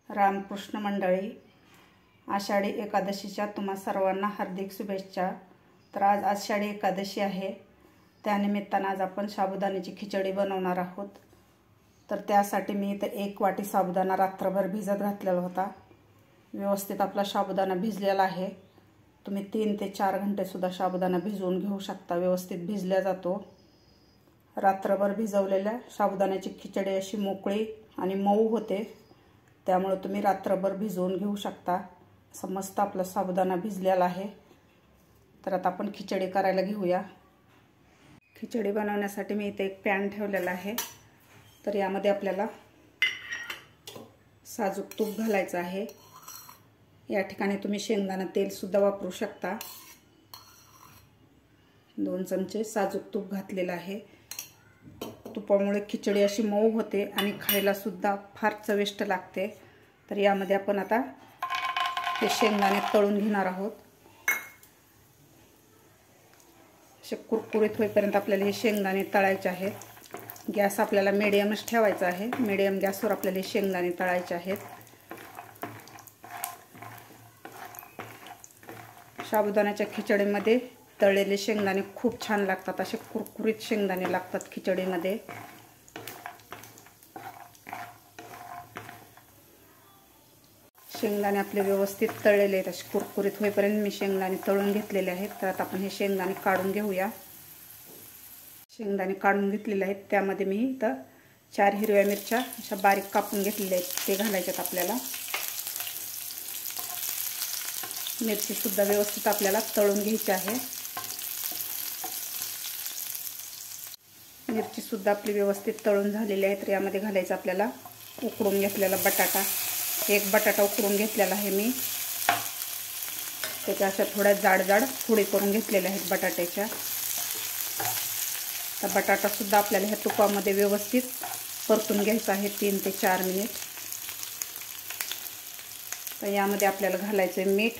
रामकृष्ण मंडळी, आषाढी एकादशीच्या तुम्हा सर्वांना हार्दिक शुभेच्छा। तर आज आषाढी एकादशी आहे, त्यानिमित्तानं आज आपण साबुदाण्याची खिचडी बनवणार आहोत। तर त्यासाठी मी इथे 1 वाटी साबुदाणा रात्रभर भिजत घातलेला होता। व्यवस्थित आपला साबुदाणा भिजलेला आहे। तुम्ही 3 ते 4 घंटे सुद्धा साबुदाणा भिजवून घेऊ शकता, व्यवस्थित भिजला जातो। रात्रभर भिजवलेल्या साबुदाण्याची खिचडी अशी मोकळी आणि मऊ होते, त्यामुळे तुम्ही रात्रभर भिजवून घेऊ शकता। असं मस्त आपला साबुदाणा भिजलेला आहे। तर आता आपण खिचडी करायला घेऊया। खिचडी बनवण्यासाठी मी इथे एक पॅन ठेवलेला आहे। तर यामध्ये आपल्याला साजूक तूप घालायचं आहे। या ठिकाणी तुम्ही शेंगदाणा तेल सुद्धा वापरू शकता। 2 चमचे साजूक तूप घातलेलं आहे। तुपामुळे खिचडी अशी मऊ होते आणि खायला सुद्धा फार चविष्ट लागते। तर यामध्ये आपण आता हे शेंगदाणे तळून घेणार आहोत। असे कुरकुरीत होईपर्यंत आपल्याला हे शेंगदाणे तळायचे आहेत। गॅस आपल्याला मीडियमच ठेवायचा आहे। मीडियम गॅसवर आपल्याला हे शेंगदाणे तळायचे आहेत। साबुदाण्याच्या खिचडीमध्ये तळलेले शेंगदाणे खूप छान लागतात। असे कुरकुरीत शेंगदाणे लागतात खिचडीमध्ये। शेंगदाणे आपले व्यवस्थित तळलेले आहेत। असे कुरकुरीत होईपर्यंत मी शेंगदाणे तळून घेतलेले आहेत। तर आता आपण हे शेंगदाणे काढून घेऊया। शेंगदाणे काढून घेतलेले आहेत। त्यामध्ये मी इथं 4 हिरव्या मिरच्या अशा बारीक कापून घेतलेल्या आहेत, ते घालायच्यात आपल्याला। मिरची सुद्धा व्यवस्थित आपल्याला तळून घ्यायची आहे। मिरची सुद्धा आपली व्यवस्थित तळून झालेली आहे। तर यामध्ये घालायचं आपल्याला उकडून घेतलेला बटाटा। 1 बटाटा उकडून घेतलेला आहे मी। त्याच्या अशा थोड्या जाड फोडी करून घेतलेल्या आहेत बटाट्याच्या। तर बटाटा सुद्धा आपल्याला ह्या तुपामध्ये व्यवस्थित परतून घ्यायचा आहे 3 ते 4 मिनिट। तर यामध्ये आपल्याला घालायचे मीठ,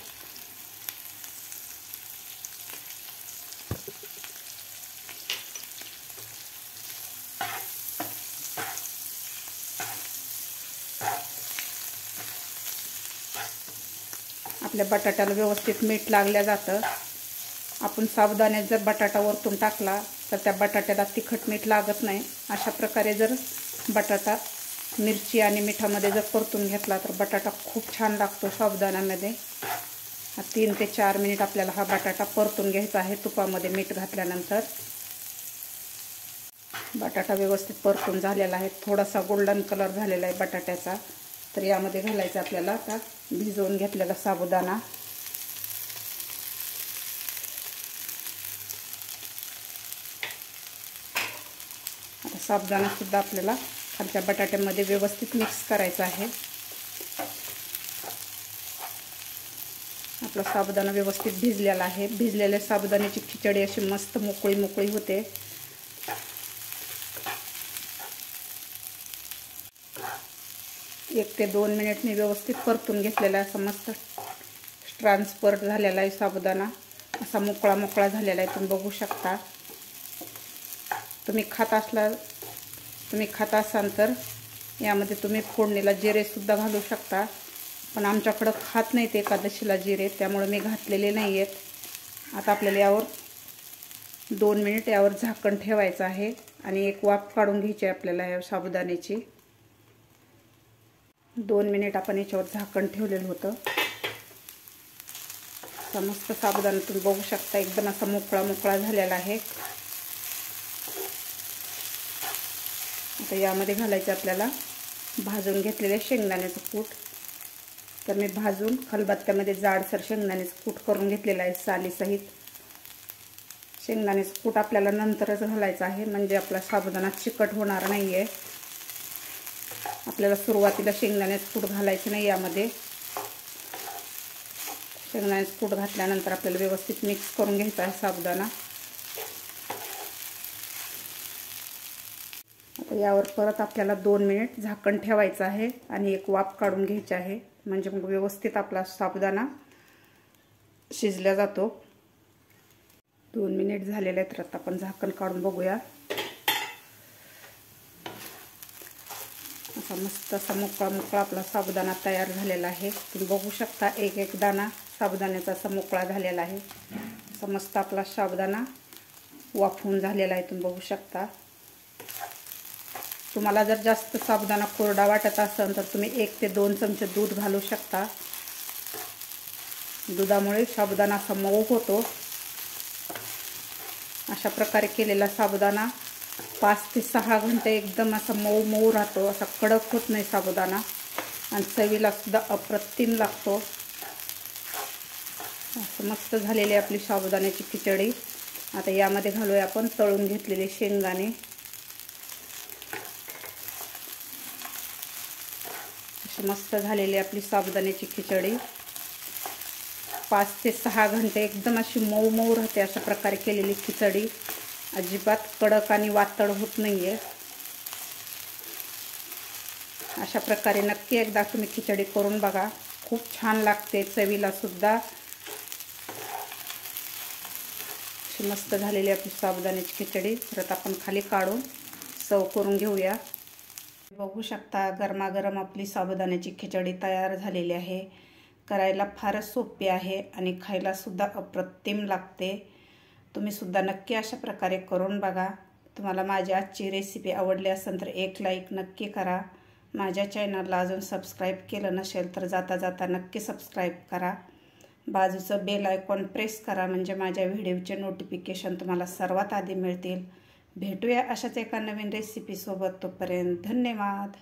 आपल्या बटाट्याला व्यवस्थित मीठ लागल्या जातं। आपण साबुदाण्यात जर बटाटा वरतून टाकला तर त्या बटाट्याला तिखट मीठ लागत नाही। अशा प्रकारे जर बटाटा मिरची आणि मिठामध्ये जर परतून घेतला तर बटाटा खूप छान लागतो साबुदाण्यामध्ये। 3 ते 4 मिनिट आपल्याला हा बटाटा परतून घ्यायचा आहे तुपामध्ये मीठ घातल्यानंतर। बटाटा व्यवस्थित परतून झालेला आहे, थोडासा गोल्डन कलर झालेला आहे बटाट्याचा। तर यामध्ये घालायचं आपल्याला आता भिजवून घेतलेला साबुदाणा। आता साबुदाणा सुद्धा आपल्याला खालच्या बटाट्यामध्ये व्यवस्थित मिक्स करायचा आहे। आपला साबुदाणा व्यवस्थित भिजलेला आहे। भिजलेल्या साबुदाण्याची खिचडी अशी मस्त मोकळी होते। एक ते 2 मिनिट मी व्यवस्थित परतून घेतलेला आहे। असं मस्त ट्रान्सफर झालेला आहे साबुदाणा, असा मोकळा झालेला आहे, तुम्ही बघू शकता। तुम्ही खात असाल तर यामध्ये तुम्ही फोडणीला जिरे सुद्धा घालू शकता, पण आमच्याकडं खात नाहीत एकादशीला जिरे, त्यामुळे मी घातलेले नाही आहेत। आता आपल्याला यावर 2 मिनिट यावर झाकण ठेवायचं आहे आणि एक वाफ काढून घ्यायची आहे आपल्याला या साबुदाण्याची। 2 मिनिट आपण याच्यावर झाकण ठेवलेलं होतं। मस्त साबुदाणा तुम्ही बघू शकता, एकदम असा मोकळा झालेला आहे। आता यामध्ये घालायचं आपल्याला भाजून घेतलेले शेंगदाण्याचं कूट। तर मी भाजून खलबत्त्यामध्ये जाडसर शेंगदाण्याचं कूट करून घेतलेलं आहे सालीसहित। शेंगदाण्याचं कूट आपल्याला नंतरच घालायचं आहे, म्हणजे आपला साबुदाणा चिकट होणार नाही आहे। आपल्याला सुरुवातीला शेंगदाण्याचं कूट घालायचं नाही यामध्ये। शेंगदाण्याचं कूट घातल्यानंतर आपल्याला व्यवस्थित मिक्स करून घ्यायचा आहे साबुदाणा। आता यावर परत आपल्याला 2 मिनिट झाकण ठेवायचं आहे आणि एक वाफ काढून घ्यायची आहे, म्हणजे मग व्यवस्थित आपला साबुदाणा शिजला जातो। 2 मिनिट झालेले आहेत। तर आता आपण झाकण काढून बघूया। असा मस्त असा मोकळा मोकळा आपला साबुदाणा तयार झालेला आहे। तुम्ही बघू शकता एक एक दाणा साबुदाण्याचा असा मोकळा झालेला आहे। असा मस्त आपला साबुदाणा वाफवून झालेला आहे, तुम्ही बघू शकता। तुम्हाला जर जास्त साबुदाणा कोरडा वाटत असेल तर तुम्ही 1 ते 2 चमचे दूध घालू शकता। दुधामुळे साबुदाणा असा मऊ होतो। अशा प्रकारे केलेला साबुदाणा 5 ते 6 घंटे एकदम असा मऊ मऊ राहतो, असा कडक होत नाही साबुदाणा आणि चवीला सुद्धा अप्रतिम लागतो। असं मस्त झालेली आपली साबुदाण्याची खिचडी। आता यामध्ये घालूया आपण तळून घेतलेले शेंगदाणे। अशी मस्त झालेली आपली साबुदाण्याची खिचडी 5 ते 6 घंटे एकदम अशी मऊ मऊ राहते। अशा प्रकारे केलेली खिचडी अजिबात कडक आणि वातड होत नाहीये। अशा प्रकारे नक्की एकदा तुम्ही खिचडी करून बघा, खूप छान लागते चवीला सुद्धा। अशी मस्त झालेली आपली साबुदाण्याची खिचडी। परत आपण खाली काढून सर्व करून घेऊया। बघू शकता गरमागरम आपली साबुदाण्याची खिचडी तयार झालेली आहे। करायला फारच सोपी आहे आणि खायला सुद्धा अप्रतिम लागते। तुम्ही सुद्धा नक्की अशा प्रकारे करून बघा। तुम्हाला माझी आजची रेसिपी आवडली असेल तर एक लाईक नक्की करा। माझ्या चॅनलला अजून सबस्क्राईब केलं नसेल तर जाता जाता नक्की सबस्क्राईब करा। बाजूचं बेल आयकॉन प्रेस करा, म्हणजे माझ्या व्हिडिओचे नोटिफिकेशन तुम्हाला सर्वात आधी मिळतील। भेटूया अशाच एका नवीन रेसिपीसोबत, तोपर्यंत धन्यवाद।